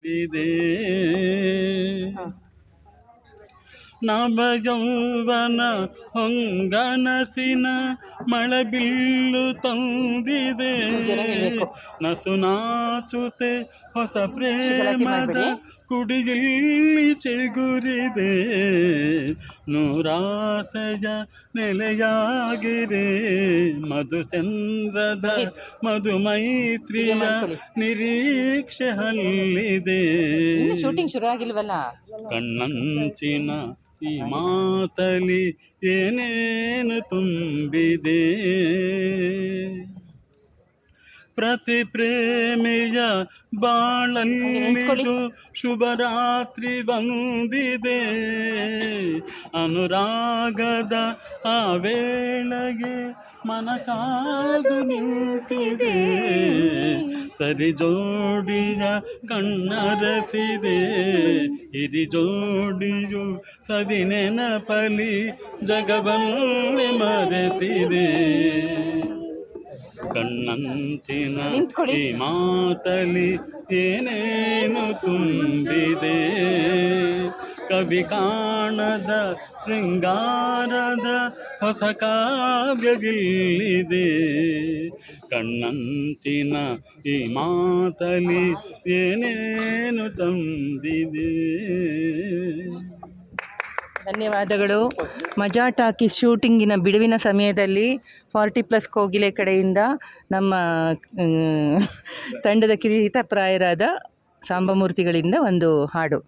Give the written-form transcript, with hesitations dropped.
ಇದೆ ನವಯೌವನ ಹೊಂಗನಸಿನ ಮಳಬಿಲ್ಲು ತಂದಿದೆ ನಸುನಾಚುತೆ ಹೊಸ ಪ್ರೇಮದ ಕುಡಿಯಲ್ಲಿ ಚಿಗುರಿದೆ ನೂರಾಸೆಯ ನೆಲೆಯಾಗಿರೆ ಮಧುಚಂದ್ರದ ಮಧುಮೈತ್ರಿಯ ನಿರೀಕ್ಷೆ ಹಲ್ಲಿದೆ ಶೂಟಿಂಗ್ ಶುರು ಆಗಿಲ್ವಲ್ಲ ಕಣ್ಣಂಚಿನ ಈ ಮಾತಲಿ ಏನೇನು ತುಂಬಿದೆ ಪ್ರತಿ ಪ್ರೇಮಿಯ ಬಾಳಲ್ಲಿದು ಶುಭರಾತ್ರಿ ಬಂದಿದೆ ಅನುರಾಗದ ಆ ವೇಳೆಗೆ ಮನ ಕಾದು ನಿಂತಿದೆ ಸರಿ ಜೋಡಿಯ ಕಣ್ಣರಸಿದೆ ಹಿರಿ ಜೋಡಿಯು ಸವಿ ನೆನಪಲಿ ಜಗವನ್ನೇ ಮರೆತಿದೆ ಕಣ್ಣಂಚಿನ ಈ ಮಾತಲಿ ಏನೇನು ತುಂಬಿದೆ ಕವಿ ಕಾಣದ ಶೃಂಗಾರದ ಹೊಸ ಕಾವ್ಯವಿಲ್ಲಿದೆ ಕಣ್ಣಂಚಿನ ಈ ಮಾತಲಿ ಏನೇನು ತಂದಿದೆ. ಧನ್ಯವಾದಗಳು. ಮಜಾ ಟಾಕೀಸ್ ಶೂಟಿಂಗಿನ ಬಿಡುವಿನ ಸಮಯದಲ್ಲಿ 40+ ಕೋಗಿಲೆ ಕಡೆಯಿಂದ ನಮ್ಮ ತಂಡದ ಕಿರೀಟಪ್ರಾಯರಾದ ಸಾಂಬಮೂರ್ತಿಗಳಿಂದ ಒಂದು ಹಾಡು.